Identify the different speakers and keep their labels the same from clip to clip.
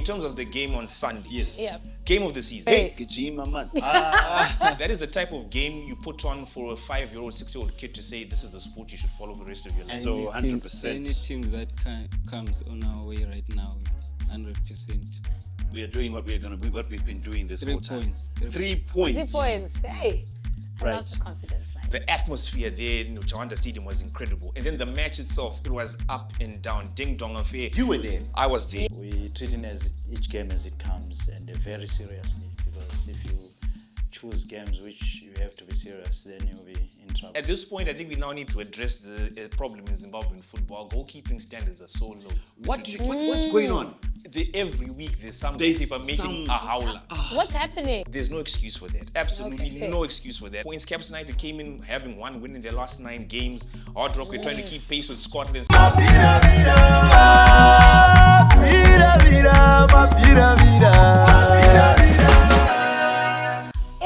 Speaker 1: in terms of the game on Sunday,
Speaker 2: Yes.
Speaker 3: Yeah.
Speaker 1: game of the season.
Speaker 2: Hey,
Speaker 1: That is the type of game you put on for a 5-year-old, 6-year-old kid to say this is the sport you should follow the rest of your life.
Speaker 2: so 100%.
Speaker 4: Anything that comes on our way right now, 100%.
Speaker 2: We are doing what we've been doing this
Speaker 4: 3
Speaker 2: whole time.
Speaker 4: points.
Speaker 2: 3 points.
Speaker 3: 3 points. Hey. I
Speaker 2: Right.
Speaker 3: love the confidence, man.
Speaker 1: The atmosphere there in Chawanda Stadium was incredible. And then the match itself, it was up and down, ding dong affair.
Speaker 2: You were there.
Speaker 1: I was there.
Speaker 5: We treat it as each game as it comes, and very seriously, because if you choose games which you have to be serious, then you'll be in trouble.
Speaker 1: At this point, I think we now need to address the problem in Zimbabwean football. Goalkeeping standards are so low.
Speaker 2: What's going on?
Speaker 1: Every week there's some
Speaker 2: There's
Speaker 1: people making
Speaker 2: some-
Speaker 1: a howler.
Speaker 3: What's happening?
Speaker 1: There's no excuse for that. Absolutely
Speaker 3: Okay.
Speaker 1: no excuse for that. Points Caps United came in having 1 win in their last 9 games. Hard Rock, we're trying to keep pace with Scotland.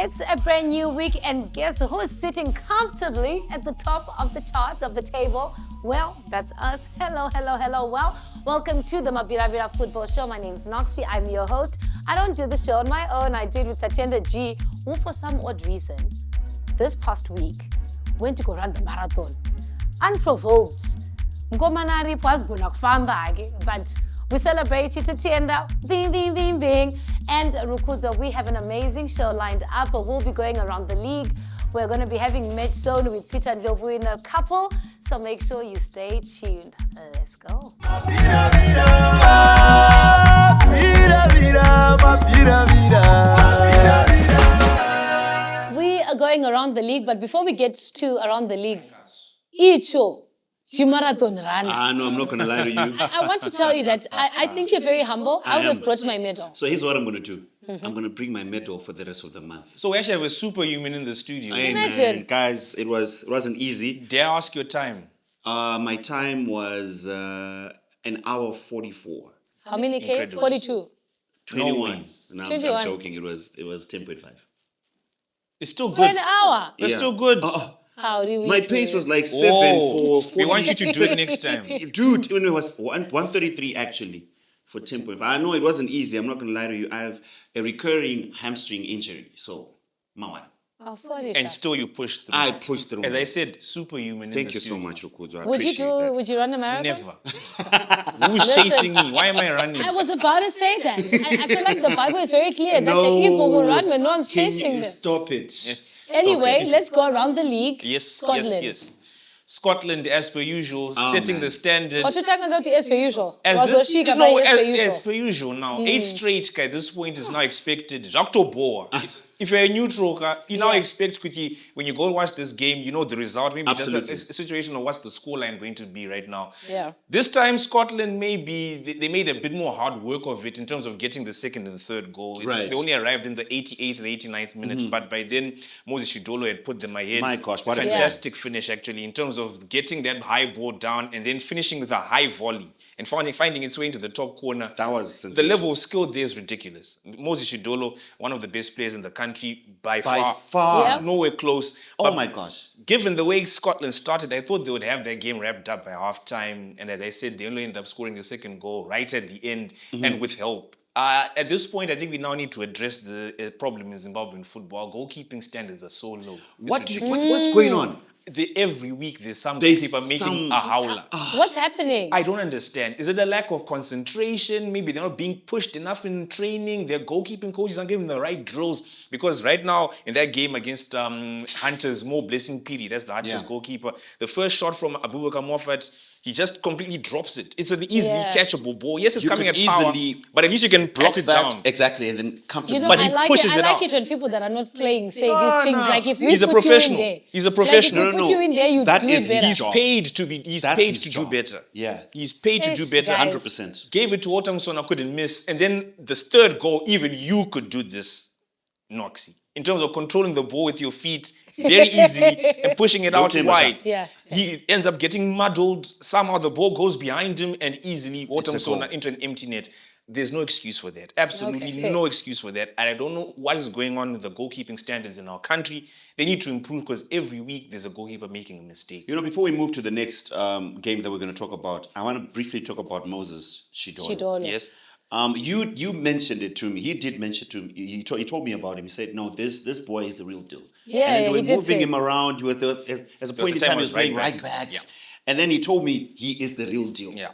Speaker 3: It's a brand new week, and guess who is sitting comfortably at the top of the charts of the table? Well, that's us. Hello, hello, hello. Well, welcome to the MABVIRAVIRA Football Show. My name's Noxie. I'm your host. I don't do the show on my own. I do it with Tatienda G, who for some odd reason, this past week, went to go run the marathon. Unprovoked. Ngomanari pwazigona kufamba-ke, but we celebrate you, Tatienda. Bing, bing, bing, bing. And Rukuza, we have an amazing show lined up. We'll be going around the league. We're going to be having Match Zone with Peter Ndlovu in a couple. So make sure you stay tuned. Let's go. We are going around the league, but before we get to around the league, Icho, marathon run.
Speaker 2: No, I'm not going to lie to you.
Speaker 3: I want to tell you that I think you're very humble. I would have brought my medal.
Speaker 2: So here's what I'm going to do. I'm going to bring my medal for the rest of the month.
Speaker 1: So we actually have a superhuman in the studio.
Speaker 2: Hey,
Speaker 3: Imagine.
Speaker 2: man, guys, it wasn't easy.
Speaker 1: Dare I ask your time?
Speaker 2: My time was an hour 44.
Speaker 3: How many Ks?
Speaker 1: Incredible.
Speaker 3: 42.
Speaker 2: 21.
Speaker 1: ways.
Speaker 2: No, I'm
Speaker 3: 21.
Speaker 2: joking. It was 10.5.
Speaker 1: It's still
Speaker 3: For an
Speaker 1: good.
Speaker 3: hour.
Speaker 1: It's
Speaker 2: Yeah.
Speaker 1: still good.
Speaker 3: How do we
Speaker 2: My
Speaker 3: do
Speaker 2: pace
Speaker 3: it?
Speaker 2: was like 7
Speaker 1: Oh,
Speaker 2: for
Speaker 1: we
Speaker 2: 40.
Speaker 1: want you to do it next time.
Speaker 2: Dude, when it was 133 actually for 10.5. I know it wasn't easy. I'm not going to lie to you. I have a recurring hamstring injury. So, Mawa.
Speaker 3: Oh, sorry.
Speaker 1: And
Speaker 3: Shaq.
Speaker 1: still you pushed through.
Speaker 2: I pushed through.
Speaker 1: As I said, superhuman.
Speaker 2: Thank
Speaker 1: in
Speaker 2: you
Speaker 1: the
Speaker 2: so
Speaker 1: studio.
Speaker 2: much, Rukudzo. I
Speaker 3: Would you
Speaker 2: appreciate that.
Speaker 3: would you run a marathon?
Speaker 1: Never. Who's chasing me? Why am I running?
Speaker 3: I was about to say that. I feel like the Bible is very clear that the evil will run when no one's chasing them.
Speaker 2: Stop it.
Speaker 3: Anyway, let's go around the league.
Speaker 1: Yes,
Speaker 3: Scotland.
Speaker 1: yes. Scotland, as per usual,
Speaker 2: Oh,
Speaker 1: setting
Speaker 2: man.
Speaker 1: the standard.
Speaker 3: What you talking about as per usual?
Speaker 1: As
Speaker 3: Was
Speaker 1: this-
Speaker 3: Oshika
Speaker 1: no,
Speaker 3: by as per usual?
Speaker 1: as per usual now. 8 straight at this point is now expected. Jacques Tobor. If you're a neutral, you now
Speaker 3: Yeah.
Speaker 1: expect when you go watch this game, you know the result. Maybe
Speaker 2: Absolutely.
Speaker 1: just a situation of what's the scoreline going to be right now.
Speaker 3: Yeah.
Speaker 1: This time, Scotland they made a bit more hard work of it in terms of getting the second and third goal.
Speaker 2: Right.
Speaker 1: They only arrived in the 88th and 89th minute, but by then, Moses Shidolo had put them ahead.
Speaker 2: My gosh, what a goal.
Speaker 1: fantastic finish actually in terms of getting that high ball down and then finishing with a high volley and finding its way into the top corner.
Speaker 2: That was
Speaker 1: The
Speaker 2: sensational.
Speaker 1: level of skill there is ridiculous. Moses Shidolo, one of the best players in the country by
Speaker 2: By
Speaker 1: far.
Speaker 2: far.
Speaker 3: Yeah.
Speaker 1: Nowhere close.
Speaker 2: Oh
Speaker 1: But
Speaker 2: my gosh.
Speaker 1: given the way Scotland started, I thought they would have their game wrapped up by halftime. And as I said, they only ended up scoring the second goal right at the end and with help. At this point, I think we now need to address the problem in Zimbabwean football. Goalkeeping standards are so low. It's ridiculous.
Speaker 2: What's going on?
Speaker 1: Every week there's some
Speaker 2: There's
Speaker 1: people making
Speaker 2: some-
Speaker 1: a howler.
Speaker 3: What's happening?
Speaker 1: I don't understand. Is it a lack of concentration? Maybe they're not being pushed enough in training. Their goalkeeping coaches aren't giving the right drills. Because right now, in that game against Hunters, Mo Blessing Piri, that's the Hunters
Speaker 2: Yeah.
Speaker 1: goalkeeper, the first shot from Abubakar Moffat, he just completely drops it. It's an easily
Speaker 3: Yeah.
Speaker 1: catchable ball. Yes, it's
Speaker 2: You
Speaker 1: coming at
Speaker 2: could
Speaker 1: power,
Speaker 2: easily
Speaker 1: but at least you can
Speaker 2: Block
Speaker 1: pat it
Speaker 2: that.
Speaker 1: down.
Speaker 2: Exactly, and then comfortably.
Speaker 3: You know,
Speaker 1: But
Speaker 3: I
Speaker 1: he
Speaker 3: like
Speaker 1: pushes
Speaker 3: it.
Speaker 1: it
Speaker 3: I like
Speaker 1: out.
Speaker 3: it when people that are not playing say
Speaker 1: No,
Speaker 3: these things.
Speaker 1: no.
Speaker 3: Like if we
Speaker 1: He's a
Speaker 3: put you
Speaker 1: professional.
Speaker 3: in there,
Speaker 1: He's a
Speaker 3: Like
Speaker 1: professional.
Speaker 3: if we
Speaker 2: No,
Speaker 3: put
Speaker 2: no,
Speaker 3: you in there, you
Speaker 2: that
Speaker 3: do
Speaker 2: is
Speaker 3: it better.
Speaker 1: He's
Speaker 2: job.
Speaker 1: paid to be. He's
Speaker 2: That's
Speaker 1: paid
Speaker 2: his
Speaker 1: to
Speaker 2: job.
Speaker 1: do better.
Speaker 2: Yeah.
Speaker 1: He's paid to do
Speaker 3: Yes,
Speaker 1: better.
Speaker 3: guys.
Speaker 2: 100%.
Speaker 1: Gave it to Otamson, I couldn't miss. And then this third goal, even you could do this, Noxie. In terms of controlling the ball with your feet very easily and pushing it out
Speaker 2: Don't
Speaker 1: wide.
Speaker 3: Yeah,
Speaker 1: He ends up getting muddled. Somehow the ball goes behind him and easily
Speaker 2: goal.
Speaker 1: Otamson into an empty net. There's no excuse for that. Absolutely
Speaker 3: Okay.
Speaker 1: no excuse for that. And I don't know what is going on with the goalkeeping standards in our country. They need to improve because every week there's a goalkeeper making a mistake.
Speaker 2: You know, before we move to the next game that we're going to talk about, I want to briefly talk about Moses Shidolo.
Speaker 3: Shidolo.
Speaker 1: Yes.
Speaker 2: You mentioned it to me. He did mention it to me. He told me about him. He said, "No, this boy is the real deal."
Speaker 3: Yeah,
Speaker 2: and then they
Speaker 3: he
Speaker 2: were
Speaker 3: did
Speaker 2: moving
Speaker 3: say.
Speaker 2: him around. He was as a point in
Speaker 1: the time
Speaker 2: time he
Speaker 1: was
Speaker 2: was playing
Speaker 1: right
Speaker 2: right
Speaker 1: back.
Speaker 2: back.
Speaker 1: Yeah.
Speaker 2: And then he told me he is the real deal.
Speaker 1: Yeah.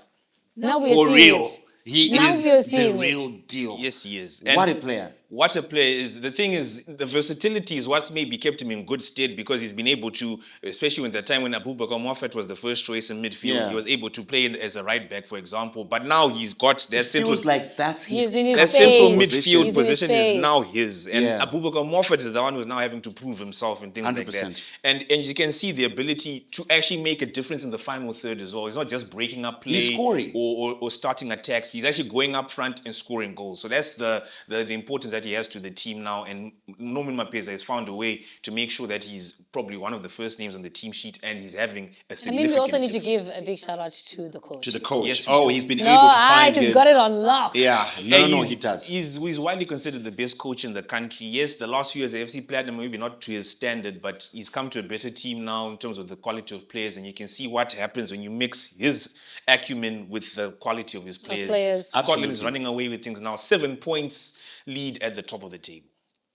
Speaker 3: Now we're
Speaker 2: For
Speaker 3: seeing
Speaker 2: real,
Speaker 3: it.
Speaker 2: he
Speaker 3: Now we are
Speaker 2: is the
Speaker 3: seeing it.
Speaker 2: real deal.
Speaker 1: Yes, he is.
Speaker 2: What a player!
Speaker 1: What a player is. The thing is, the versatility is what maybe kept him in good stead because he's been able to, especially when the time when Abubakar Moffat was the first choice in midfield,
Speaker 2: Yeah.
Speaker 1: he was able to play as a right back, for example. But now he's got that
Speaker 2: It
Speaker 1: central.
Speaker 2: feels like that's his.
Speaker 3: He's in his
Speaker 1: That
Speaker 3: space.
Speaker 1: central
Speaker 3: He's
Speaker 1: midfield
Speaker 3: in his
Speaker 1: position is
Speaker 3: space.
Speaker 1: now his, and
Speaker 2: Yeah.
Speaker 1: Abubakar Moffat is the one who's now having to prove himself and things like
Speaker 2: 100%.
Speaker 1: that. And you can see the ability to actually make a difference in the final third as well. He's not just breaking up play
Speaker 2: He's scoring.
Speaker 1: or starting attacks. He's actually going up front and scoring goals. So that's the importance that he has to the team now. And Norman Mapeza has found a way to make sure that he's probably one of the first names on the team sheet, and he's having a
Speaker 3: I
Speaker 1: significant
Speaker 3: mean, we also need to
Speaker 1: difference.
Speaker 3: give a big shout out to the coach.
Speaker 2: To the coach.
Speaker 1: Yes,
Speaker 2: He's been
Speaker 3: no,
Speaker 2: able to find
Speaker 3: he's
Speaker 2: his.
Speaker 3: got it on lock.
Speaker 2: Yeah,
Speaker 1: And
Speaker 2: no,
Speaker 1: he's-
Speaker 2: he does.
Speaker 1: He's widely considered the best coach in the country. Yes, the last few years, the FC Platinum, maybe not to his standard, but he's come to a better team now in terms of the quality of players. And you can see what happens when you mix his acumen with the quality of his players. Scotland is
Speaker 2: Absolutely.
Speaker 1: running away with things now. 7 points lead at the top of the table.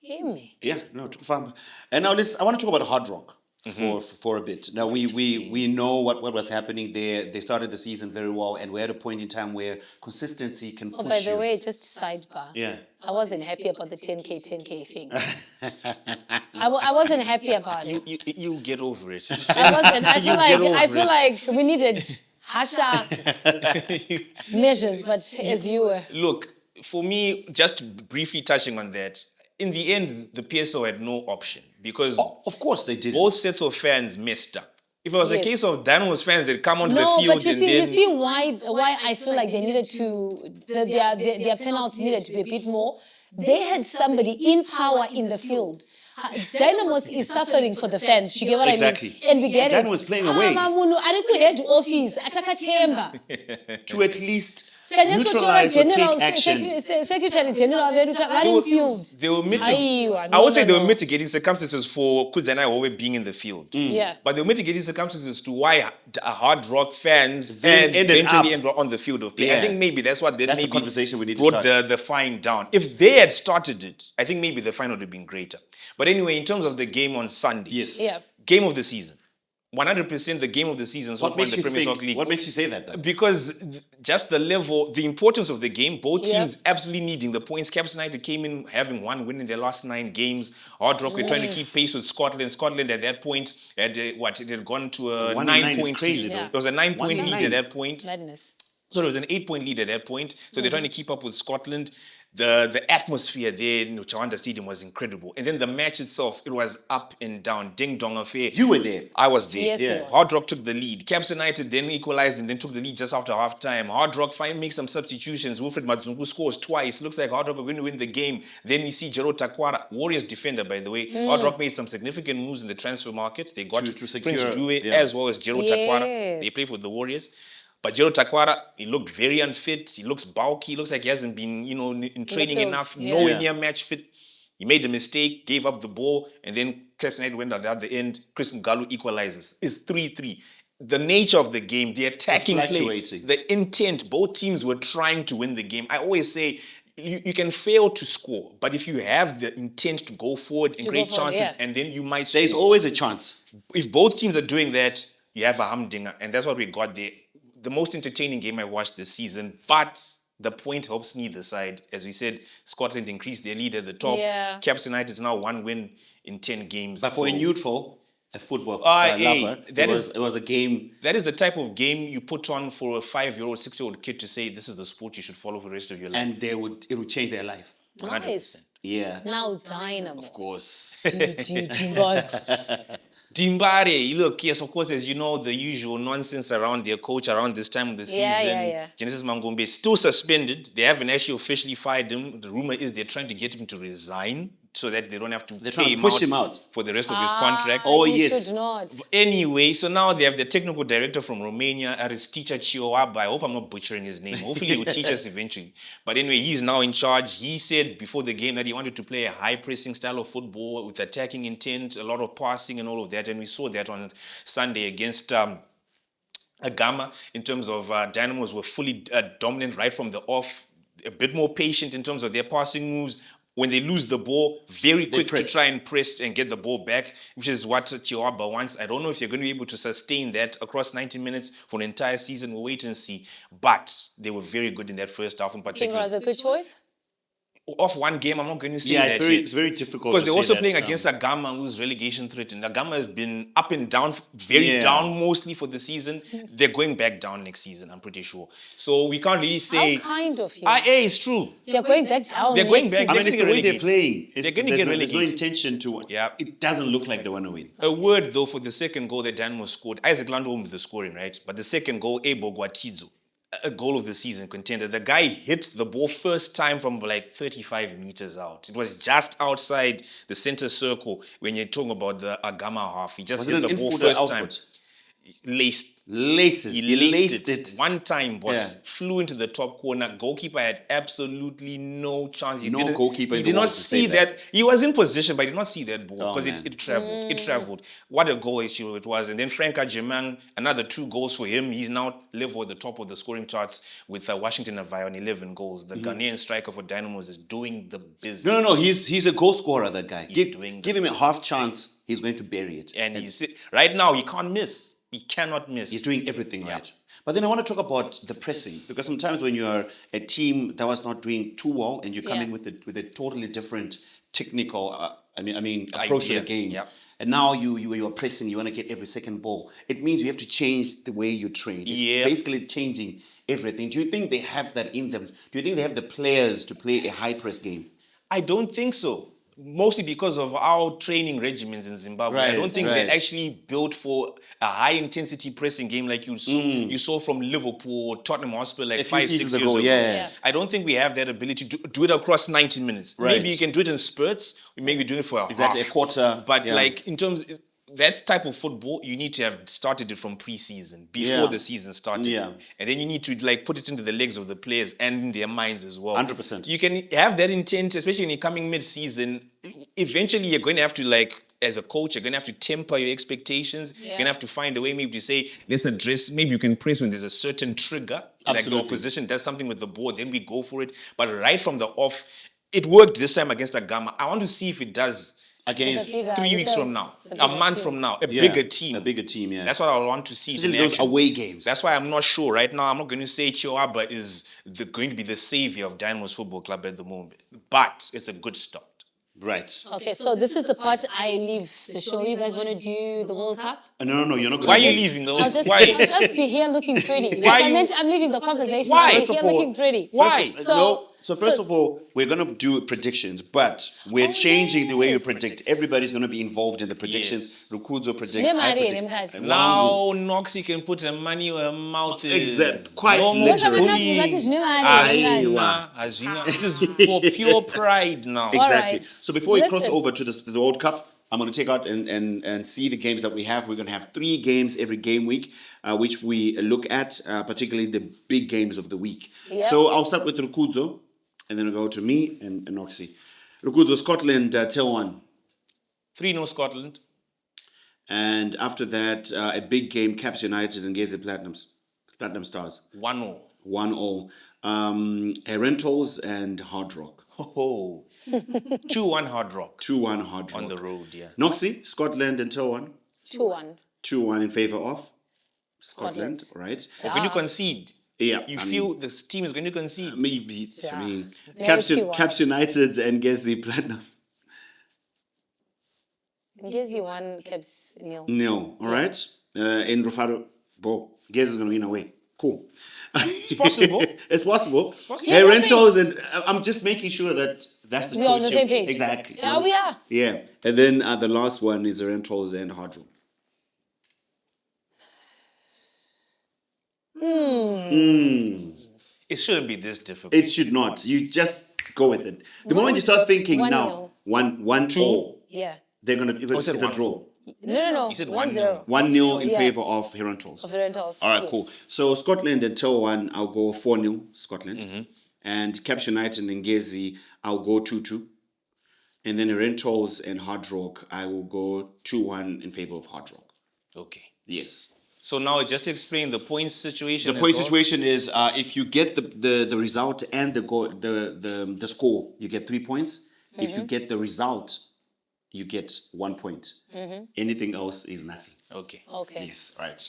Speaker 3: Hear me.
Speaker 2: Yeah, no, fun. And now I want to talk about Hard Rock for a bit. Now we know what was happening there. They started the season very well, and we're at a point in time where consistency can push
Speaker 3: Oh, by the
Speaker 2: you.
Speaker 3: way, just sidebar.
Speaker 2: Yeah.
Speaker 3: I wasn't happy about the 10K thing. I wasn't happy about it.
Speaker 1: You get over it.
Speaker 3: I wasn't. I feel
Speaker 1: You
Speaker 3: like
Speaker 1: get
Speaker 3: I
Speaker 1: over
Speaker 3: feel
Speaker 1: it.
Speaker 3: like we needed harsher measures, but as you were.
Speaker 1: Look, for me, just briefly touching on that, in the end, the PSO had no option because
Speaker 2: Of course they did.
Speaker 1: both sets of fans messed up. If it was a
Speaker 3: Yes.
Speaker 1: case of Dynamos fans that come onto
Speaker 3: No,
Speaker 1: the field
Speaker 3: but you
Speaker 1: and
Speaker 3: see,
Speaker 1: then
Speaker 3: why I feel like they needed to their penalty needed to be a bit more. They had somebody in power in the field. Dynamos is suffering for the fans. You get what I
Speaker 2: Exactly.
Speaker 3: mean? And we get it.
Speaker 2: Dynamos playing away.
Speaker 3: Munhu ari kuhead office atakatemba.
Speaker 2: to at least
Speaker 3: Tanyasotora
Speaker 2: neutralize or
Speaker 3: general
Speaker 2: take action.
Speaker 3: secretary general vedu vari in field.
Speaker 1: they were
Speaker 3: Aiwa,
Speaker 1: I would say
Speaker 3: no,
Speaker 1: they were
Speaker 3: no.
Speaker 1: mitigating circumstances for Kudz and I always being in the field.
Speaker 3: Yeah.
Speaker 1: But they were mitigating circumstances to why Hard Rock fans
Speaker 2: Then
Speaker 1: and
Speaker 2: ended
Speaker 1: eventually
Speaker 2: up-
Speaker 1: ended on the field of play. I
Speaker 2: Yeah.
Speaker 1: think maybe that's what then
Speaker 2: That's the
Speaker 1: maybe
Speaker 2: conversation we need to
Speaker 1: brought
Speaker 2: start.
Speaker 1: the fine down. If they had started it, I think maybe the fine would have been greater. But anyway, in terms of the game on Sunday,
Speaker 2: Yes.
Speaker 3: Yeah.
Speaker 1: game of the season, 100% the game of the season so
Speaker 2: What
Speaker 1: far in
Speaker 2: makes
Speaker 1: the
Speaker 2: you
Speaker 1: Premier
Speaker 2: think?
Speaker 1: Soccer League.
Speaker 2: What makes you say that? Then?
Speaker 1: Because just the level, the importance of the game, both
Speaker 3: Yeah.
Speaker 1: teams absolutely needing the points. Caps United came in having one win in their last 9 games. Hard Rock were trying to keep pace with Scotland. Scotland at that point had it had gone to a
Speaker 2: 1-9 is
Speaker 1: 9-point
Speaker 2: crazy,
Speaker 1: lead.
Speaker 2: though.
Speaker 3: Yeah.
Speaker 1: There was a 9-point lead
Speaker 2: 1-9.
Speaker 1: at that point.
Speaker 3: It's madness.
Speaker 1: So there was an 8-point lead at that point. So they're trying to keep up with Scotland. The atmosphere there in Chawanda Stadium was incredible. And then the match itself, it was up and down. Ding dong affair.
Speaker 2: You were there.
Speaker 1: I was there.
Speaker 3: Yes, he was.
Speaker 1: Hard Rock took the lead. Caps United then equalized and then took the lead just after half time. Hard Rock finally makes some substitutions. Wilfred Mazungu scores twice. Looks like Hard Rock are going to win the game. Then we see Jero Takwara, Warriors defender, by the way. Hard Rock made some significant moves in the transfer market. They got
Speaker 2: To
Speaker 1: Prince
Speaker 2: secure-
Speaker 1: Due
Speaker 2: yeah.
Speaker 1: as well as Jero Takwara. They
Speaker 3: Yes.
Speaker 1: play for the Warriors. But Jero Takwara, he looked very unfit. He looks bulky. He looks like he hasn't been, in training
Speaker 3: field,
Speaker 1: enough.
Speaker 3: yeah.
Speaker 1: Nowhere
Speaker 2: Yeah.
Speaker 1: near match fit. He made a mistake, gave up the ball, and then Caps United went at the other end. Chris Mugalu equalizes. It's 3-3. The nature of the game, the attacking play,
Speaker 2: fluctuating.
Speaker 1: the intent, both teams were trying to win the game. I always say, you can fail to score, but if you have the intent to go forward and
Speaker 3: To
Speaker 1: create
Speaker 3: go forward,
Speaker 1: chances,
Speaker 3: yeah.
Speaker 1: and then you might
Speaker 2: There's
Speaker 1: score.
Speaker 2: always a chance.
Speaker 1: If both teams are doing that, you have a humdinger, and that's what we got there. The most entertaining game I watched this season, but the point helps neither side. As we said, Scotland increased their lead at the top.
Speaker 3: Yeah.
Speaker 1: Caps United is now 1 win in 10 games.
Speaker 2: But for a
Speaker 1: So
Speaker 2: neutral, a football
Speaker 1: hey,
Speaker 2: lover,
Speaker 1: that
Speaker 2: it was a game.
Speaker 1: that is the type of game you put on for a 5-year-old, 6-year-old kid to say, this is the sport you should follow for the rest of your life.
Speaker 2: And it would change their life.
Speaker 3: Nice.
Speaker 2: Yeah.
Speaker 3: Now Dynamos.
Speaker 2: Of course.
Speaker 1: Dimbare, look, yes, of course, as you know, the usual nonsense around their coach around this time of the season.
Speaker 3: Yeah.
Speaker 1: Genesis Mangombe is still suspended. They haven't actually officially fired him. The rumor is they're trying to get him to resign so that they don't have to
Speaker 2: They're
Speaker 1: pay
Speaker 2: trying to push him out.
Speaker 1: for the rest of his contract.
Speaker 2: Oh,
Speaker 3: He
Speaker 2: yes.
Speaker 3: should not.
Speaker 1: Anyway, so now they have the technical director from Romania, Aristice Chiowaba. I hope I'm not butchering his name. Hopefully he will teach us eventually. But anyway, he's now in charge. He said before the game that he wanted to play a high-pressing style of football with attacking intent, a lot of passing and all of that. And we saw that on Sunday against Agama in terms of Dynamos were fully dominant right from the off. a bit more patient in terms of their passing moves. When they lose the ball, very quick to
Speaker 2: press.
Speaker 1: try and press and get the ball back, which is what Chihuahua wants. I don't know if you're going to be able to sustain that across 90 minutes for an entire season. We'll wait and see. But they were very good in that first half in
Speaker 3: Think it
Speaker 1: particular.
Speaker 3: was a good choice?
Speaker 1: Off one game, I'm not going to say
Speaker 2: Yeah,
Speaker 1: that
Speaker 2: it's very difficult.
Speaker 1: because
Speaker 2: to
Speaker 1: they're
Speaker 2: say
Speaker 1: also
Speaker 2: that,
Speaker 1: playing against Agama, who's relegation threatened. Agama has been up and down, very
Speaker 2: Yeah.
Speaker 1: down mostly for the season. They're going back down next season, I'm pretty sure. So we can't really say.
Speaker 3: How kind of you.
Speaker 1: Yeah, it's true.
Speaker 3: They're going back down.
Speaker 1: They're going
Speaker 3: next
Speaker 1: back.
Speaker 3: season.
Speaker 2: I mean, it's the way they're playing.
Speaker 1: They're gonna
Speaker 2: there's
Speaker 1: get
Speaker 2: no-
Speaker 1: relegated.
Speaker 2: There's no intention to.
Speaker 1: Yeah.
Speaker 2: It doesn't look like they want to win.
Speaker 1: A word though for the second goal that Dynamos scored. Isaac Landholm with the scoring, right? But the second goal, Ebo Gwatidzo, a goal of the season contender. The guy hit the ball first time from like 35 meters out. It was just outside the center circle when you're talking about the Agama half. He just
Speaker 2: Was it
Speaker 1: hit
Speaker 2: an
Speaker 1: the ball
Speaker 2: infielder
Speaker 1: first
Speaker 2: output?
Speaker 1: time. Laces.
Speaker 2: He laced it.
Speaker 1: One time, boss.
Speaker 2: Yeah.
Speaker 1: Flew into the top corner. Goalkeeper had absolutely no chance.
Speaker 2: No goalkeeper
Speaker 1: He
Speaker 2: in
Speaker 1: did
Speaker 2: the
Speaker 1: not
Speaker 2: world to
Speaker 1: see
Speaker 2: say
Speaker 1: that.
Speaker 2: that.
Speaker 1: He was in position, but he did not see that ball
Speaker 2: Oh,
Speaker 1: because
Speaker 2: man.
Speaker 1: it traveled. It traveled. What a goal issue it was. And then Frank Ajimang, another 2 goals for him. He's now level at the top of the scoring charts with Washington Avaya on 11 goals. The Ghanaian striker for Dynamos is doing the business.
Speaker 2: No. He's a goal scorer. That guy.
Speaker 1: doing
Speaker 2: Give him a half chance. He's going to bury it.
Speaker 1: And he's right now he can't miss. He cannot miss.
Speaker 2: He's doing everything right. But then I want to talk about the pressing, because sometimes when you're a team that was not doing too well and you come
Speaker 3: Yeah.
Speaker 2: in with a totally different technical, approach to
Speaker 1: Idea.
Speaker 2: the game,
Speaker 1: Yep.
Speaker 2: and now you are pressing, you want to get every second ball. It means you have to change the way you train. It's
Speaker 1: Yeah.
Speaker 2: basically changing everything. Do you think they have that in them? Do you think they have the players to play a high press game?
Speaker 1: I don't think so. Mostly because of our training regimens in Zimbabwe. I
Speaker 2: Right,
Speaker 1: don't think
Speaker 2: right.
Speaker 1: they're actually built for a high intensity pressing game like you saw from Liverpool or Tottenham Hotspur like
Speaker 2: A few
Speaker 1: 5-6
Speaker 2: seasons
Speaker 1: years
Speaker 2: ago,
Speaker 1: ago.
Speaker 2: yeah.
Speaker 1: I don't think we have that ability to do it across 90 minutes.
Speaker 2: Right.
Speaker 1: Maybe you can do it in spurts. We maybe do it for
Speaker 2: Exactly,
Speaker 1: half.
Speaker 2: a quarter,
Speaker 1: But
Speaker 2: yeah.
Speaker 1: like in terms that type of football, you need to have started it from pre-season, before
Speaker 2: Yeah.
Speaker 1: the season started.
Speaker 2: Yeah.
Speaker 1: And then you need to like put it into the legs of the players and in their minds as well.
Speaker 2: 100%.
Speaker 1: You can have that intent, especially when you're coming mid-season. Eventually, you're going to have to like, as a coach, you're going to have to temper your expectations. You're going to have to find a way maybe to say, let's address, maybe you can press when there's a certain trigger, like the
Speaker 2: Absolutely.
Speaker 1: opposition does something with the ball, then we go for it. But right from the off, it worked this time against Agama. I want to see if it does
Speaker 2: Against
Speaker 3: bigger-
Speaker 1: 3 weeks from now,
Speaker 3: the
Speaker 1: a
Speaker 3: bigger
Speaker 1: month
Speaker 3: team.
Speaker 1: from now, a
Speaker 2: Yeah,
Speaker 1: bigger team.
Speaker 2: a bigger team, yeah.
Speaker 1: That's what I want to see.
Speaker 2: Especially
Speaker 1: in
Speaker 2: those
Speaker 1: action.
Speaker 2: away games.
Speaker 1: That's why I'm not sure right now. I'm not going to say Chihuahua is going to be the savior of Dynamos Football Club at the moment, but it's a good start.
Speaker 2: Right.
Speaker 3: Okay, so this is the part I leave the show. You guys want to do the World Cup?
Speaker 2: No, you're not going
Speaker 1: Why are
Speaker 2: to
Speaker 1: you
Speaker 2: do-
Speaker 1: leaving though?
Speaker 3: I'll just be here looking pretty.
Speaker 1: Why
Speaker 3: Like I
Speaker 1: you-
Speaker 3: meant, I'm leaving the conversation.
Speaker 1: Why?
Speaker 3: I'll be
Speaker 1: First
Speaker 3: here
Speaker 2: of all-
Speaker 3: looking pretty.
Speaker 1: Why?
Speaker 2: So first of all, we're going to do predictions, but we're changing the way we
Speaker 3: yes.
Speaker 2: predict. Everybody's going to be involved in the predictions. Rukudzo predicts. I
Speaker 3: Nemari,
Speaker 2: predict.
Speaker 3: Nemkhazi.
Speaker 2: And
Speaker 1: Now Noxy can put her money where her mouth is.
Speaker 2: Exact- quite
Speaker 1: No more
Speaker 2: literally.
Speaker 1: bullying.
Speaker 3: That is Nemari, Nemkhazi.
Speaker 1: Hazina. This is for pure pride now.
Speaker 3: All
Speaker 2: Exactly.
Speaker 3: right.
Speaker 2: So before we cross
Speaker 3: Listen.
Speaker 2: over to the World Cup, I'm going to take out and see the games that we have. We're going to have 3 games every game week, which we look at, particularly the big games of the week.
Speaker 3: Yep.
Speaker 2: So I'll start with Rukudzo, and then I'll go to me and Noxy. Rukudzo, Scotland, till 1.
Speaker 1: 3-0 Scotland.
Speaker 2: And after that, a big game, Caps United and Gezi Platinum Stars.
Speaker 1: 1-0.
Speaker 2: 1-0. Rentals and Hard Rock.
Speaker 1: Oh. 2-1 Hard Rock
Speaker 2: 2-1 Hard Rock.
Speaker 1: on the road, yeah.
Speaker 2: Noxy, Scotland and till 1.
Speaker 3: 2-1.
Speaker 2: 2-1 in favor of Scotland,
Speaker 3: Scotland.
Speaker 2: right?
Speaker 1: They're going to concede.
Speaker 2: Yeah.
Speaker 1: You
Speaker 2: I
Speaker 1: feel
Speaker 2: mean,
Speaker 1: this team is going to concede.
Speaker 2: maybe,
Speaker 3: Yeah.
Speaker 2: I mean,
Speaker 3: Maybe
Speaker 2: Caps,
Speaker 3: 2-1.
Speaker 2: Caps United and Gezi Platinum.
Speaker 3: Ngezi 1, Caps 0.
Speaker 2: No, all right? In Rufaro, Gezi is going to win away. Cool.
Speaker 1: It's possible.
Speaker 2: It's possible.
Speaker 1: possible.
Speaker 2: Hey,
Speaker 3: Yeah,
Speaker 2: rentals, and I'm just making sure that that's the
Speaker 3: We're on the
Speaker 2: choice
Speaker 3: same
Speaker 2: you-
Speaker 3: page.
Speaker 2: Exactly.
Speaker 3: Yeah, we are.
Speaker 2: Yeah. And then the last one is rentals and Hard Rock.
Speaker 1: It shouldn't be this difficult.
Speaker 2: It should not. You just go with it. The moment you start thinking
Speaker 3: 1-0.
Speaker 2: now, 1-2,
Speaker 3: Yeah.
Speaker 2: they're gonna. It's
Speaker 1: said
Speaker 2: a
Speaker 1: 1-2.
Speaker 2: draw.
Speaker 3: No.
Speaker 1: You said
Speaker 3: 1-0.
Speaker 2: 1-0 in
Speaker 3: Yeah.
Speaker 2: favor of Herentals.
Speaker 3: Of the rentals.
Speaker 2: All right,
Speaker 3: yes.
Speaker 2: cool. So Scotland until 1, I'll go 4-0 Scotland.
Speaker 1: Mm-hmm.
Speaker 2: And Caps United and Ngezi, I'll go 2-2. And then Rentals and Hard Rock, I will go 2-1 in favor of Hard Rock.
Speaker 1: Okay.
Speaker 2: Yes.
Speaker 1: So now just to explain the points situation.
Speaker 2: The point situation is if you get the result and the score, you get 3 points. If you get the result, you get 1 point. Anything else is nothing.
Speaker 1: Okay.
Speaker 3: Okay.
Speaker 2: Yes, right.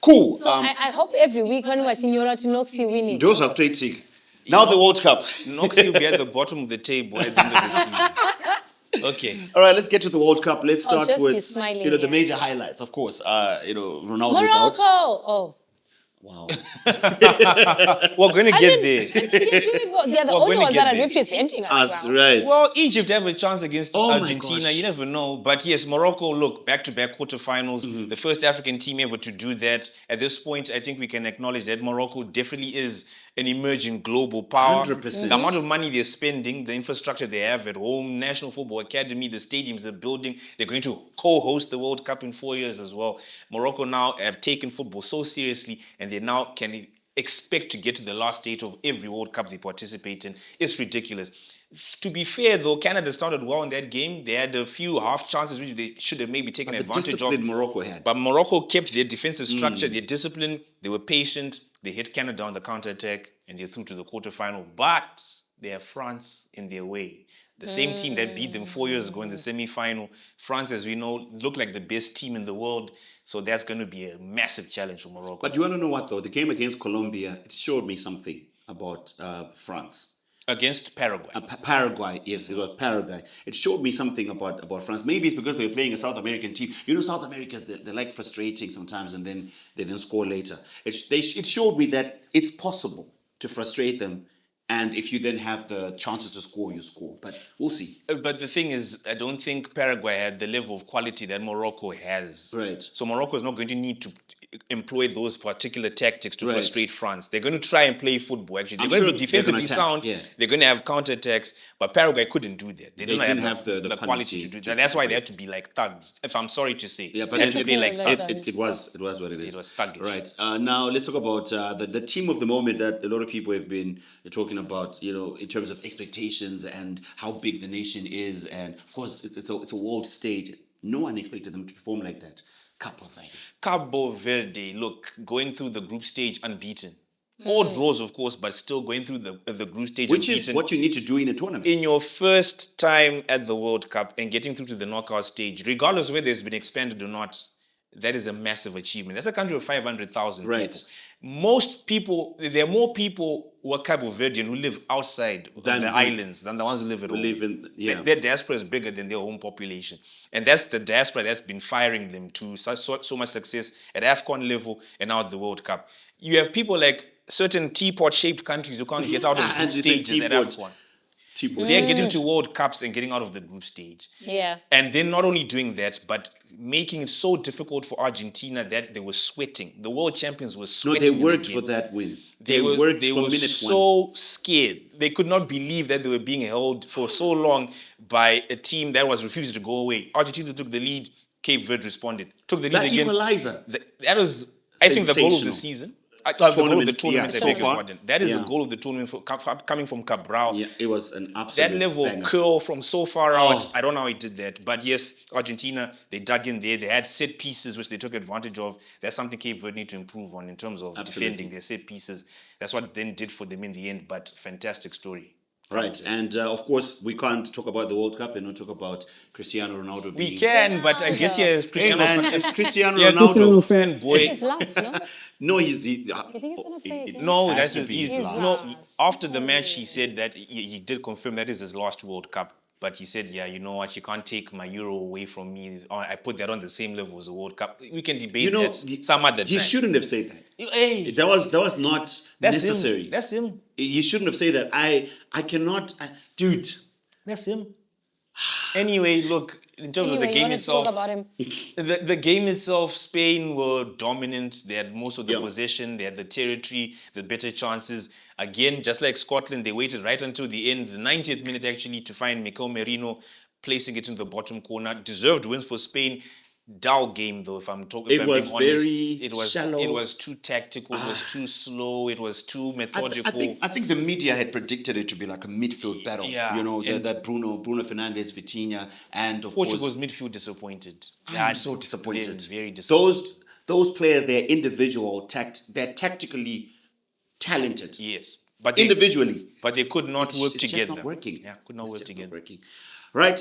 Speaker 2: Cool.
Speaker 3: So I hope every week when we're Signora to Noxie winning.
Speaker 2: Those are trading. Now the World Cup.
Speaker 1: Noxie will be at the bottom of the table at the end of the season. Okay.
Speaker 2: All right, let's get to the World Cup. Let's start
Speaker 3: just be
Speaker 2: with
Speaker 3: smiling
Speaker 2: the
Speaker 3: here.
Speaker 2: major highlights. Of course, Ronaldo
Speaker 3: Morocco!
Speaker 2: is out.
Speaker 3: Oh.
Speaker 2: Wow.
Speaker 1: We're going to get there.
Speaker 3: They're the only
Speaker 1: gonna
Speaker 3: ones
Speaker 1: get
Speaker 3: that are
Speaker 1: there.
Speaker 3: representing us.
Speaker 2: That's
Speaker 3: well.
Speaker 2: right.
Speaker 1: Well, Egypt have a chance against
Speaker 2: Oh my
Speaker 1: Argentina.
Speaker 2: gosh.
Speaker 1: You never know. But yes, Morocco, look, back-to-back quarterfinals. The first African team ever to do that. At this point, I think we can acknowledge that Morocco definitely is an emerging global power.
Speaker 2: 100%.
Speaker 1: The amount of money they're spending, the infrastructure they have at home, National Football Academy, the stadiums they're building, they're going to co-host the World Cup in 4 years as well. Morocco now have taken football so seriously, and they now can expect to get to the last stage of every World Cup they participate in. It's ridiculous. To be fair, though, Canada started well in that game. They had a few half chances which they should have maybe taken
Speaker 2: The
Speaker 1: advantage of.
Speaker 2: discipline Morocco had.
Speaker 1: But Morocco kept their defensive structure, their discipline. They were patient. They hit Canada on the counter-attack, and they're through to the quarterfinal. But they have France in their way. The same team that beat them 4 years ago in the semi-final. France, as we know, look like the best team in the world. So that's going to be a massive challenge for Morocco.
Speaker 2: But you want to know what, though? The game against Colombia, it showed me something about France.
Speaker 1: Against Paraguay.
Speaker 2: Paraguay, yes, it was Paraguay. It showed me something about France. Maybe it's because they were playing a South American team. You know, South Americans, they're like frustrating sometimes, and then they didn't score later. It showed me that it's possible to frustrate them, and if you then have the chances to score, you score. But we'll see.
Speaker 1: But the thing is, I don't think Paraguay had the level of quality that Morocco has.
Speaker 2: Right.
Speaker 1: So Morocco is not going to need to employ those particular tactics to
Speaker 2: Right.
Speaker 1: frustrate France. They're going to try and play football, actually. They're
Speaker 2: I'm
Speaker 1: going to
Speaker 2: sure
Speaker 1: be
Speaker 2: they're
Speaker 1: defensively
Speaker 2: gonna attack,
Speaker 1: sound.
Speaker 2: yeah.
Speaker 1: They're going to have counterattacks. But Paraguay couldn't do that. They
Speaker 2: didn't
Speaker 1: don't
Speaker 2: have the
Speaker 1: quality
Speaker 2: quality
Speaker 1: to do
Speaker 2: to-
Speaker 1: that. That's why they had to be like thugs, if I'm sorry to say.
Speaker 2: Yeah, but
Speaker 1: they had to play like
Speaker 3: like
Speaker 1: thugs.
Speaker 3: that.
Speaker 2: it was what it is.
Speaker 1: It was thuggish.
Speaker 2: Right. Now let's talk about the team of the moment that a lot of people have been talking about. In terms of expectations and how big the nation is, and of course it's a world stage. No one expected them to perform like that. Cabo Verde.
Speaker 1: Cabo Verde, look, going through the group stage unbeaten. All draws, of course, but still going through the group stage
Speaker 2: Which
Speaker 1: unbeaten.
Speaker 2: is what you need to do in a tournament.
Speaker 1: In your first time at the World Cup and getting through to the knockout stage, regardless of whether it's been expanded or not, that is a massive achievement. That's a country of 500,000
Speaker 2: Right.
Speaker 1: people. Most people, there are more people who are Cabo Verdean who live outside of
Speaker 2: Than
Speaker 1: the
Speaker 2: who-
Speaker 1: islands than the ones who live at home.
Speaker 2: live in- yeah.
Speaker 1: Their diaspora is bigger than their home population. And that's the diaspora that's been firing them to so much success at AFCON level and now at the World Cup. You have people like certain teapot-shaped countries who can't get out of the group
Speaker 2: And you think
Speaker 1: stages at
Speaker 2: teapot.
Speaker 1: AFCON.
Speaker 2: Teapot.
Speaker 1: They're getting to World Cups and getting out of the group stage.
Speaker 3: Yeah.
Speaker 1: And then not only doing that, but making it so difficult for Argentina that they were sweating. The world champions were
Speaker 2: No,
Speaker 1: sweating.
Speaker 2: they
Speaker 1: in the
Speaker 2: worked
Speaker 1: game.
Speaker 2: for that win.
Speaker 1: They were
Speaker 2: worked from minute
Speaker 1: so scared. They could not believe that they were being held for so long by a team that was refusing to go away. Argentina took the lead. Cape Verde responded. Took the lead
Speaker 2: That
Speaker 1: again.
Speaker 2: equalizer.
Speaker 1: That was, I think, the goal of the
Speaker 2: Sensational.
Speaker 1: season. The goal of the
Speaker 2: Tournament,
Speaker 1: tournament,
Speaker 2: yeah,
Speaker 1: I
Speaker 2: so
Speaker 1: beg your
Speaker 2: far.
Speaker 1: pardon. That is
Speaker 2: Yeah.
Speaker 1: the goal of the tournament coming from Cabral.
Speaker 2: Yeah, it was an absolute
Speaker 1: That level
Speaker 2: banger.
Speaker 1: of curl from so far out,
Speaker 2: Oh.
Speaker 1: I don't know how he did that. But yes, Argentina, they dug in there. They had set pieces which they took advantage of. That's something Cape Verde need to improve on in terms of
Speaker 2: Absolutely.
Speaker 1: defending their set pieces. That's what then did for them in the end. But fantastic story.
Speaker 2: Right, and of course we can't talk about the World Cup and not talk about Cristiano Ronaldo.
Speaker 1: We
Speaker 2: being...
Speaker 1: can, but I guess yeah,
Speaker 2: Hey
Speaker 1: Cristiano.
Speaker 2: man, it's Cristiano
Speaker 1: Yeah,
Speaker 2: Ronaldo.
Speaker 1: fan boy.
Speaker 3: He's last, no?
Speaker 2: No,
Speaker 3: You think he's gonna play again?
Speaker 1: No,
Speaker 2: has
Speaker 1: that's
Speaker 2: to
Speaker 1: his,
Speaker 2: be
Speaker 1: he's,
Speaker 2: his
Speaker 1: no.
Speaker 3: last.
Speaker 1: After the match, he said that he did confirm that is his last World Cup. But he said, yeah, you know what? You can't take my Euro away from me. I put that on the same level as the World Cup. We can debate that some other time.
Speaker 2: He shouldn't have said that.
Speaker 1: Hey,
Speaker 2: That was not
Speaker 1: that's
Speaker 2: necessary.
Speaker 1: him. That's him.
Speaker 2: You shouldn't have said that. I cannot, dude.
Speaker 1: That's him. Anyway, look, in terms of the
Speaker 3: Anyway, you
Speaker 1: game
Speaker 3: want to talk
Speaker 1: itself,
Speaker 3: about him?
Speaker 1: the game itself, Spain were dominant. They had most of the
Speaker 2: Yeah.
Speaker 1: possession. They had the territory, the better chances. Again, just like Scotland, they waited right until the end, the 90th minute actually, to find Mikel Merino placing it in the bottom corner. Deserved wins for Spain. Dull game though, if I'm talking.
Speaker 2: It
Speaker 1: I'm
Speaker 2: was
Speaker 1: being honest.
Speaker 2: very
Speaker 1: It was
Speaker 2: shallow.
Speaker 1: It was too tactical. It was too slow. It was too methodical.
Speaker 2: I think the media had predicted it to be like a midfield battle.
Speaker 1: Yeah,
Speaker 2: You know,
Speaker 1: and-
Speaker 2: that Bruno Fernandes, Vitinha, and of
Speaker 1: Portugal's
Speaker 2: course,
Speaker 1: midfield disappointed.
Speaker 2: I'm so disappointed.
Speaker 1: Very disappointed.
Speaker 2: those players, they're individual, they're tactically talented.
Speaker 1: Yes. But
Speaker 2: Individually.
Speaker 1: But they could not work
Speaker 2: It's
Speaker 1: together.
Speaker 2: just not working.
Speaker 1: Yeah, could not work together.
Speaker 2: Working. Right.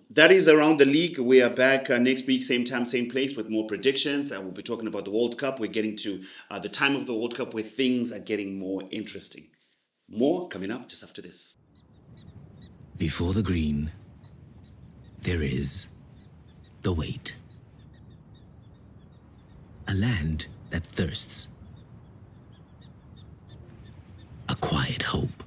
Speaker 2: That is around the league. We are back next week, same time, same place, with more predictions. We'll be talking about the World Cup. We're getting to the time of the World Cup where things are getting more interesting. More coming up just after this.
Speaker 6: Before the green, there is the wait. A land that thirsts. A quiet hope.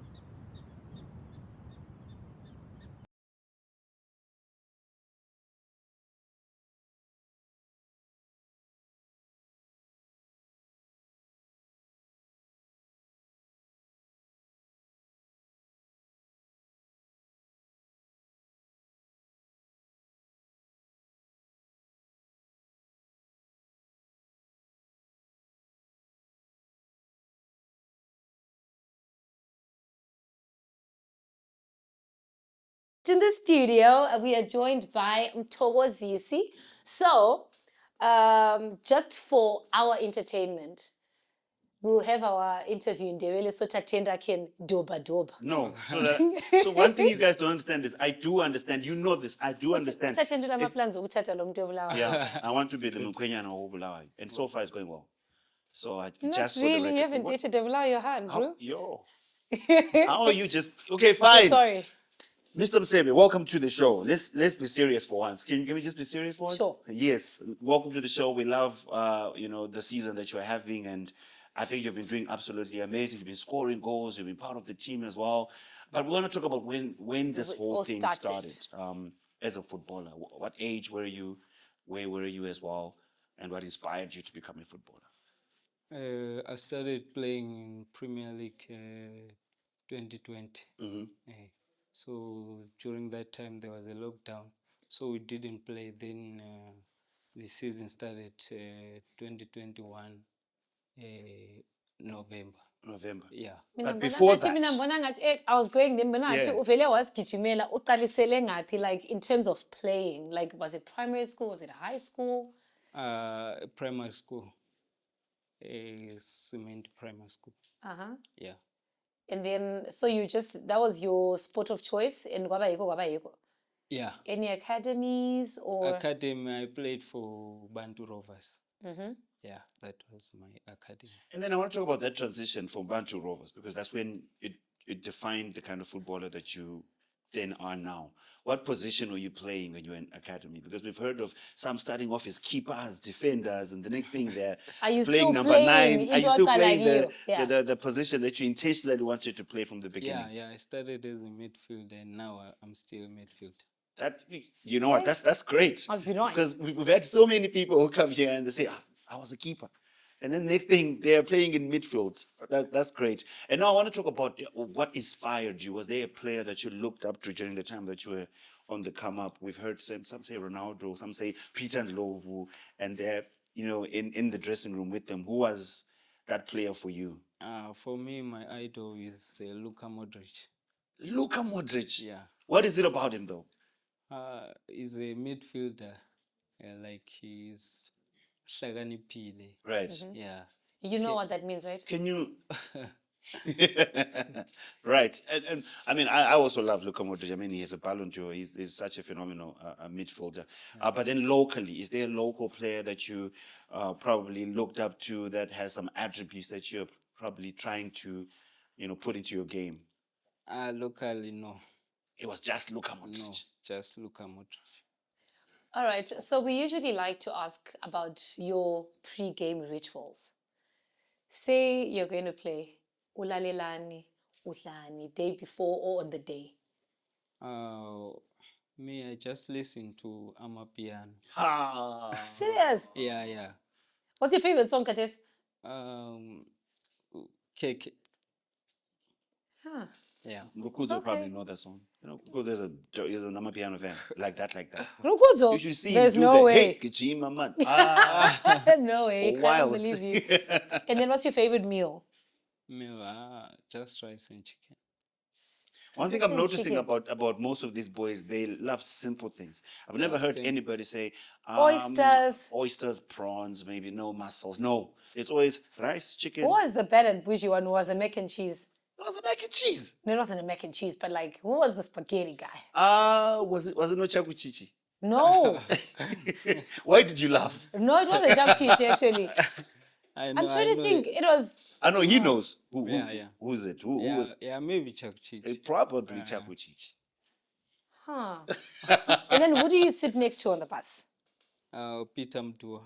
Speaker 3: In the studio, we are joined by Mthokozisi. So, just for our entertainment, we'll have our interview in Dewele so Tatenda can doba doba.
Speaker 2: No. So one thing you guys don't understand is I do understand. You know this. I do understand.
Speaker 3: Tatenda amaplans ukuthatha lo muntu obulawayo.
Speaker 2: Yeah. I want to be the Mkwenyana Obulawayo. And so far it's going well. So
Speaker 3: Not
Speaker 2: just for the
Speaker 3: really,
Speaker 2: record.
Speaker 3: you haven't
Speaker 2: What?
Speaker 3: dated Devula your hand, bro.
Speaker 2: Yo. How are you just... Okay, fine.
Speaker 3: Sorry.
Speaker 2: Mr. Msebe, welcome to the show. Let's be serious for once. Can we just be serious for once?
Speaker 3: Sure.
Speaker 2: Yes. Welcome to the show. We love the season that you're having, and I think you've been doing absolutely amazing. You've been scoring goals. You've been part of the team as well. But we want to talk about when this whole thing started. As a footballer, what age were you? Where were you as well? And what inspired you to become a footballer?
Speaker 4: I started playing in Premier League 2020. So during that time there was a lockdown, so we didn't play. Then the season started 2021 November. Yeah.
Speaker 2: But before that,
Speaker 3: I was going there,
Speaker 2: Yeah.
Speaker 3: like in terms of playing, like was it primary school, was it high school?
Speaker 4: Primary school. Cement primary school. Yeah.
Speaker 3: And then, so that was your sport of choice in Gwabayiko?
Speaker 4: Yeah.
Speaker 3: Any academies or?
Speaker 4: Academy, I played for Bantu Rovers. Yeah, that was my academy.
Speaker 2: and then I want to talk about that transition from Bantu Rovers, because that's when it defined the kind of footballer that you then are now. What position were you playing when you were in academy? Because we've heard of some starting off as keepers, defenders, and the next thing they're
Speaker 3: Are you
Speaker 2: playing
Speaker 3: still
Speaker 2: number
Speaker 3: playing
Speaker 2: 9. Are you still playing
Speaker 3: like you?
Speaker 2: the position that you intentionally wanted to play from the beginning?
Speaker 4: Yeah, I started as a midfielder and now I'm still a midfielder.
Speaker 2: That, you know what? That's great.
Speaker 3: Must be nice.
Speaker 2: Because we've had so many people who come here and they say, I was a keeper. And then next thing, they're playing in midfield. That's great. And now I want to talk about what inspired you. Was there a player that you looked up to during the time that you were on the come up? We've heard some say Ronaldo, some say Peter Ndlovu, and they're in the dressing room with them. Who was that player for you?
Speaker 4: For me, my idol is Luka Modric.
Speaker 2: Luka Modric.
Speaker 4: Yeah.
Speaker 2: What is it about him though?
Speaker 4: He's a midfielder. Like he's hlakaniphile.
Speaker 2: Right.
Speaker 4: Yeah.
Speaker 3: You know what that means, right?
Speaker 2: Can you? Right. And I mean, I also love Luka Modric. I mean, he has a Ballon d'Or. He's such a phenomenal midfielder. But then locally, is there a local player that you probably looked up to that has some attributes that you're probably trying to, put into your game?
Speaker 4: Locally, no.
Speaker 2: It was just Luka Modric.
Speaker 4: No, just Luka Modric.
Speaker 3: All right. So we usually like to ask about your pre-game rituals. Say you're going to play ulalelani, uhlani, day before or on the day.
Speaker 4: Me, I just listen to Amapiano.
Speaker 3: Serious?
Speaker 4: Yeah.
Speaker 3: What's your favorite song, Kates?
Speaker 4: Cake.
Speaker 3: Huh.
Speaker 2: Yeah, Rukuzo
Speaker 3: Okay.
Speaker 2: probably know that song. Because there's a Namapiano fan like that.
Speaker 3: Rukuzo?
Speaker 2: You should see
Speaker 3: There's
Speaker 2: him do
Speaker 3: no
Speaker 2: the,
Speaker 3: way.
Speaker 2: Hey, Kichima man.
Speaker 3: No way. I
Speaker 2: Wild.
Speaker 3: can't believe you. And then what's your favorite meal?
Speaker 4: Me, just rice and chicken.
Speaker 2: One thing I'm
Speaker 3: Listen,
Speaker 2: noticing
Speaker 3: chicken.
Speaker 2: about most of these boys, they love simple things. I've never heard
Speaker 4: Same.
Speaker 2: anybody say
Speaker 3: Oysters.
Speaker 2: oysters, prawns, maybe no mussels. No, it's always rice, chicken.
Speaker 3: Who was the bad and bougie one who was a mac and cheese?
Speaker 2: It was a mac and cheese.
Speaker 3: No, it wasn't a mac and cheese, but like, who was the spaghetti guy?
Speaker 2: Was it no chakuchichi?
Speaker 3: No,
Speaker 2: Why did you laugh?
Speaker 3: no, it wasn't japchichi actually.
Speaker 4: I
Speaker 3: I'm
Speaker 4: know,
Speaker 3: trying
Speaker 4: I
Speaker 3: to
Speaker 4: know
Speaker 3: think.
Speaker 4: it.
Speaker 3: It was.
Speaker 2: I know he knows.
Speaker 4: Yeah.
Speaker 2: Who's it? Who
Speaker 4: Yeah,
Speaker 2: was
Speaker 4: yeah, maybe Chakchich.
Speaker 2: probably chakuchichi.
Speaker 3: Huh. And then who do you sit next to on the bus?
Speaker 4: Peter Ndlovu.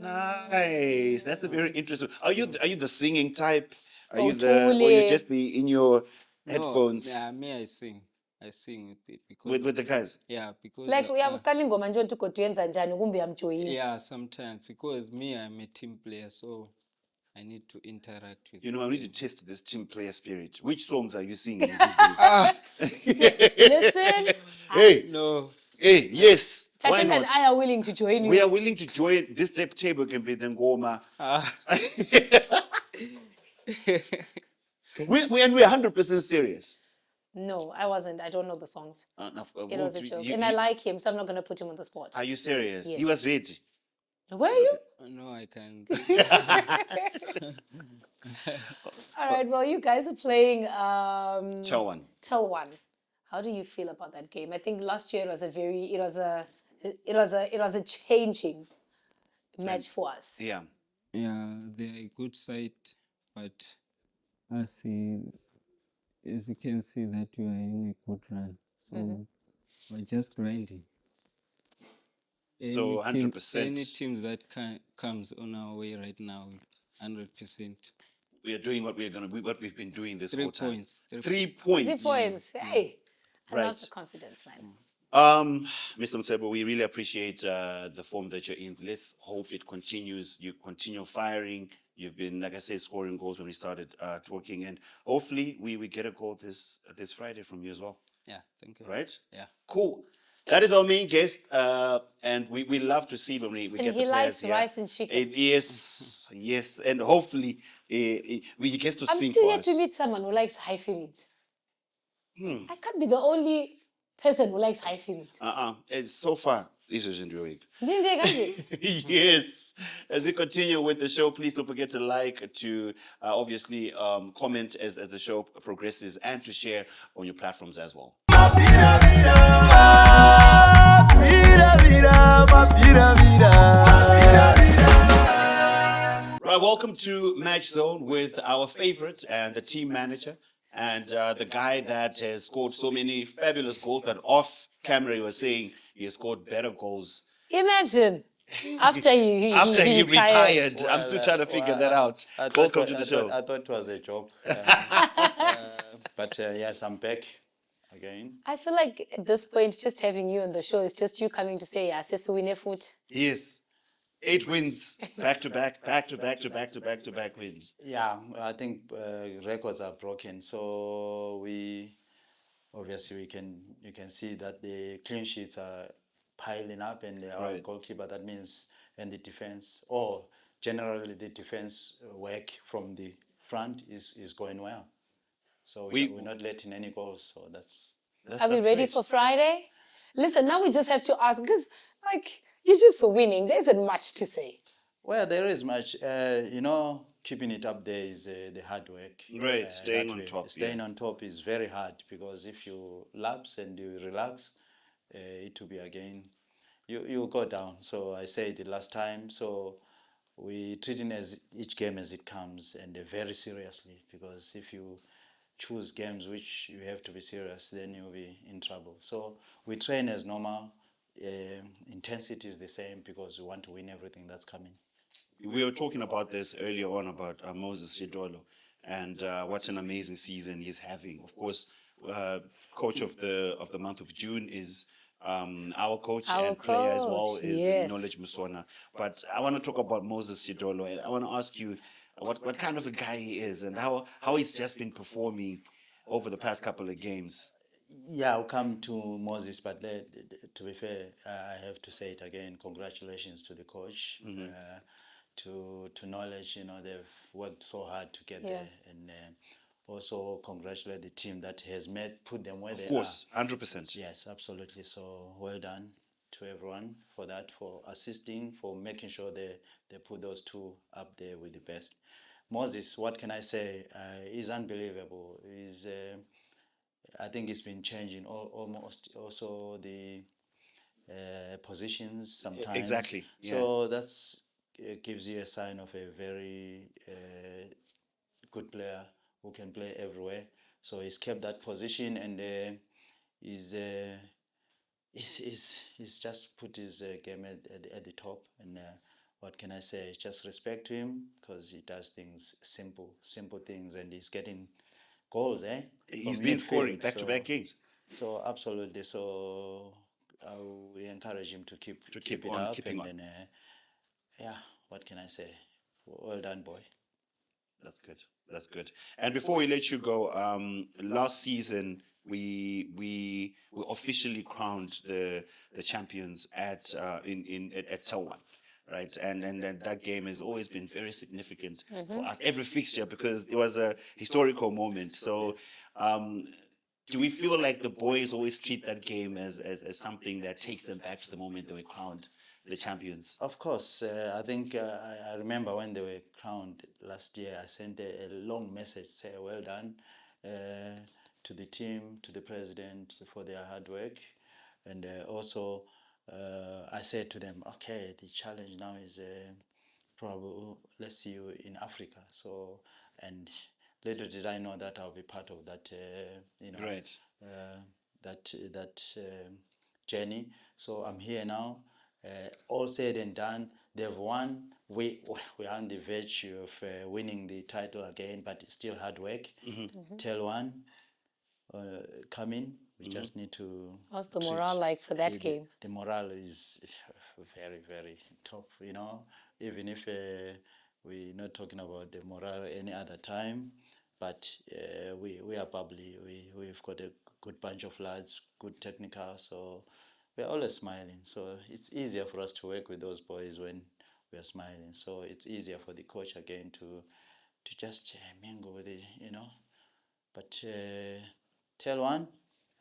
Speaker 2: Nice. That's a very interesting. Are you the singing type? Are you
Speaker 3: Oh,
Speaker 2: the or you
Speaker 3: Thule.
Speaker 2: just be in your
Speaker 4: No,
Speaker 2: headphones
Speaker 4: yeah, me, I sing. I sing with it because
Speaker 2: with the guys?
Speaker 4: yeah, because
Speaker 3: Like uyaqala ingoma nje uthi kodwa uyenza njani kumbe uyamjoyina.
Speaker 4: yeah, sometimes because me, I'm a team player, so I need to interact with.
Speaker 2: You know, I need to test this team player spirit. Which songs are you singing these days?
Speaker 3: Listen,
Speaker 2: Hey,
Speaker 4: No,
Speaker 2: hey, yes. Why
Speaker 3: Tachin and
Speaker 2: not?
Speaker 3: I are willing to join you.
Speaker 2: We are willing to join. This table can be the ngoma. We're 100% serious.
Speaker 3: No, I wasn't. I don't know the songs. It was a joke.
Speaker 2: You-
Speaker 3: And I
Speaker 2: you-
Speaker 3: like him, so I'm not going to put him on the spot.
Speaker 2: Are you serious? He
Speaker 3: Yes.
Speaker 2: was ready.
Speaker 3: Were you?
Speaker 4: no, I can't.
Speaker 3: All right, well, you guys are playing
Speaker 2: Tell one.
Speaker 3: Tell One. How do you feel about that game? I think last year it was a changing match for us.
Speaker 2: Yeah.
Speaker 4: Yeah, they're a good side, but as you can see that we are in a good run, so we're just grinding.
Speaker 2: So
Speaker 4: Any team-
Speaker 2: 100%.
Speaker 4: Any team that comes on our way right now, 100%.
Speaker 2: We are doing what we've been doing this
Speaker 4: 3
Speaker 2: whole time.
Speaker 4: points.
Speaker 2: 3 points.
Speaker 3: 3 points. Hey, I love
Speaker 2: Right.
Speaker 3: the confidence, man.
Speaker 2: Mr. Msebe, we really appreciate the form that you're in. Let's hope it continues. You continue firing. You've been, like I said, scoring goals when we started talking, and hopefully we get a goal this Friday from you as well.
Speaker 4: Yeah, thank you.
Speaker 2: Right?
Speaker 4: Yeah.
Speaker 2: Cool. That is our main guest, and we love to see when we
Speaker 3: And
Speaker 2: get
Speaker 3: he
Speaker 2: the
Speaker 3: likes
Speaker 2: players here.
Speaker 3: rice and chicken.
Speaker 2: Yes, yes, and hopefully we get to
Speaker 3: I'm
Speaker 2: sing
Speaker 3: still
Speaker 2: for
Speaker 3: yet
Speaker 2: us.
Speaker 3: to meet someone who likes high feelings.
Speaker 2: Hmm.
Speaker 3: I can't be the only person who likes high feelings.
Speaker 2: It's so far, this is enjoying.
Speaker 3: Ndinje kanje.
Speaker 2: Yes. As we continue with the show, please don't forget to like, to obviously comment as the show progresses, and to share on your platforms as well. Right, welcome to Match Zone with our favorite and the team manager and the guy that has scored so many fabulous goals, but off camera he was saying he has scored better goals
Speaker 3: Imagine after he
Speaker 2: after he retired.
Speaker 3: retired.
Speaker 2: I'm still trying to figure that out.
Speaker 5: I thought
Speaker 2: Welcome
Speaker 5: it
Speaker 2: to
Speaker 5: wa-
Speaker 2: the show.
Speaker 5: I thought it was a joke. But yes, I'm back again.
Speaker 3: I feel like at this point, just having you on the show is just you coming to say, yes, it's win foot.
Speaker 2: Yes. 8 wins, back to back wins.
Speaker 5: Yeah, I think records are broken. So we obviously you can see that the clean sheets are piling up, and our
Speaker 2: Right.
Speaker 5: goalkeeper, that means, and the defense, or generally the defense work from the front is going well. So we're not letting any goals. So that's
Speaker 3: Are we
Speaker 2: that's
Speaker 3: ready
Speaker 2: great.
Speaker 3: for Friday? Listen, now we just have to ask because, like, you're just winning. There isn't much to say.
Speaker 5: well, there is much. Keeping it up there is the hard work.
Speaker 2: Right, staying
Speaker 5: that
Speaker 2: on
Speaker 5: way.
Speaker 2: top,
Speaker 5: Staying
Speaker 2: yeah.
Speaker 5: on top is very hard, because if you lapse and you relax, it will be again, you go down. So I said it last time. So we treating as each game as it comes, and very seriously, because if you choose games which you have to be serious, then you'll be in trouble. So we train as normal. Intensity is the same, because we want to win everything that's coming.
Speaker 2: We were talking about this earlier on about Moses Shidolo and what an amazing season he's having. Of course, coach of the month of June is our coach
Speaker 3: Our
Speaker 2: and player as well
Speaker 3: coach,
Speaker 2: is
Speaker 3: yes.
Speaker 2: Knowledge Musona. But I want to talk about Moses Shidolo, and I want to ask you what kind of a guy he is and how he's just been performing over the past couple of games.
Speaker 5: Yeah, I'll come to Moses, but to be fair, I have to say it again. Congratulations to the coach, to Knowledge. They've worked so hard to get
Speaker 3: Yeah.
Speaker 5: there, and also congratulate the team that has put them where they
Speaker 2: Of course,
Speaker 5: are.
Speaker 2: 100%.
Speaker 5: Yes, absolutely. So well done to everyone for that, for assisting, for making sure they put those two up there with the best. Moses, what can I say? He's unbelievable. I think it's been changing almost also the positions sometimes.
Speaker 2: Exactly. Yeah.
Speaker 5: So that's gives you a sign of a very good player who can play everywhere. So he's kept that position, and he's just put his game at the top. And what can I say? Just respect to him, because he does things simple things, and he's getting goals.
Speaker 2: He's
Speaker 5: from
Speaker 2: been
Speaker 5: midfield.
Speaker 2: scoring back-to-back games.
Speaker 5: So absolutely. So we encourage him to keep it
Speaker 2: on
Speaker 5: up,
Speaker 2: keeping
Speaker 5: and
Speaker 2: on.
Speaker 5: then yeah, what can I say? Well done, boy.
Speaker 2: That's good. That's good. And before we let you go, last season we officially crowned the champions at Tel1, right? And that game has always been very significant for us, every fixture, because it was a historical moment. So do we feel like the boys always treat that game as something that takes them back to the moment they were crowned the champions?
Speaker 5: Of course, I think I remember when they were crowned last year, I sent a long message, say well done to the team, to the president for their hard work. And also I said to them, okay, the challenge now is probably let's see you in Africa. So, and little did I know that I'll be part of that,
Speaker 2: Right.
Speaker 5: that journey. So I'm here now. All said and done, they've won. We are on the verge of winning the title again, but it's still hard work. Tel1 coming. We just need to.
Speaker 3: What's the morale like for that game?
Speaker 5: The morale is very, very top. Even if we're not talking about the morale any other time, but we are bubbly. We've got a good bunch of lads, good technical, so we're always smiling. So it's easier for us to work with those boys when we are smiling. So it's easier for the coach again to just mingle with it, But Tel1,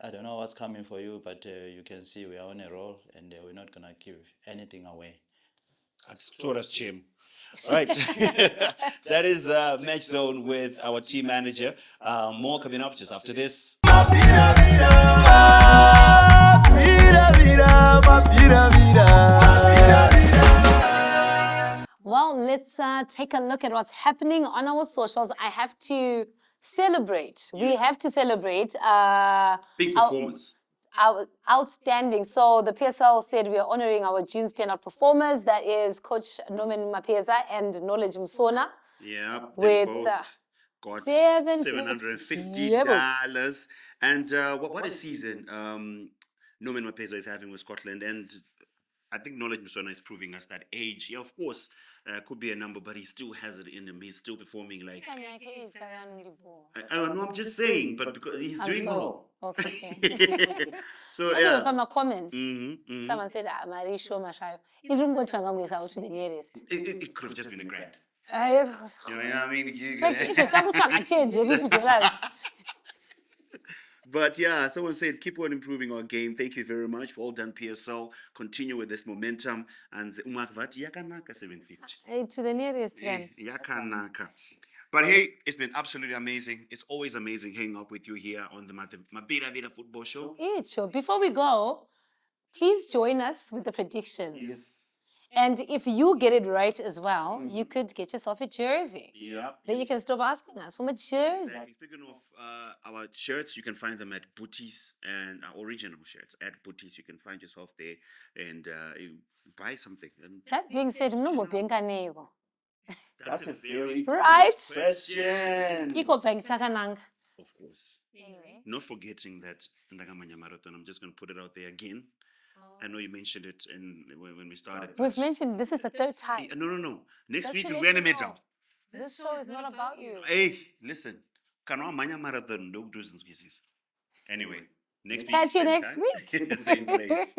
Speaker 5: I don't know what's coming for you, but you can see we are on a roll, and we're not gonna give anything away.
Speaker 2: That's Tora's Chim. Right. That is Match Zone with our team manager. More coming up just after this.
Speaker 3: Well, let's take a look at what's happening on our socials. I have to celebrate. We have to celebrate.
Speaker 2: Big performance.
Speaker 3: Our outstanding. So the PSL said we are honoring our June standout performers. That is Coach Norman Mapeza and Knowledge Msona.
Speaker 2: Yeah,
Speaker 3: With
Speaker 2: both got
Speaker 3: $750.
Speaker 2: $750. And what a season Norman Mapeza is having with Scotland. And I think Knowledge Msona is proving us that age, yeah, of course, could be a number, but he still has it in him. He's still performing like. I know, I'm just saying, but because he's doing well.
Speaker 3: Okay.
Speaker 2: So yeah.
Speaker 3: From my comments, someone said, "Marisho Mashayo." It didn't go to the nearest.
Speaker 2: It could have just been a grand.
Speaker 3: You
Speaker 2: know what I mean? But yeah, someone said, keep on improving our game. Thank you very much. Well done, PSL. Continue with this momentum. And umakvati yakanaka 750.
Speaker 3: To the nearest one.
Speaker 2: Yakanaka. But hey, it's been absolutely amazing. It's always amazing hanging out with you here on the MABVIRAVIRA Football Show.
Speaker 3: Before we go, please join us with the predictions.
Speaker 2: Yes.
Speaker 3: And if you get it right as well, you could get yourself a jersey.
Speaker 2: Yeah.
Speaker 3: Then you can stop asking us for a jersey.
Speaker 2: Exactly. Speaking of our shirts, you can find them at Booties, and our original shirts at Booties. You can find yourself there and buy something. And
Speaker 3: that being said,
Speaker 2: that's a very
Speaker 3: right
Speaker 2: question. Of course.
Speaker 3: Anyway.
Speaker 2: Not forgetting that Ndagamanya Marathon, I'm just going to put it out there again. I know you mentioned it when we started.
Speaker 3: We've mentioned this is the third time.
Speaker 2: No. Next week
Speaker 3: to
Speaker 2: we'll
Speaker 3: let
Speaker 2: win a
Speaker 3: you
Speaker 2: medal.
Speaker 3: know. This show is not about you.
Speaker 2: Hey, listen. Kanwa Marathon, don't do some pieces. Anyway, next week.
Speaker 3: Catch you
Speaker 2: same
Speaker 3: next
Speaker 2: time,
Speaker 3: week.
Speaker 2: Same place.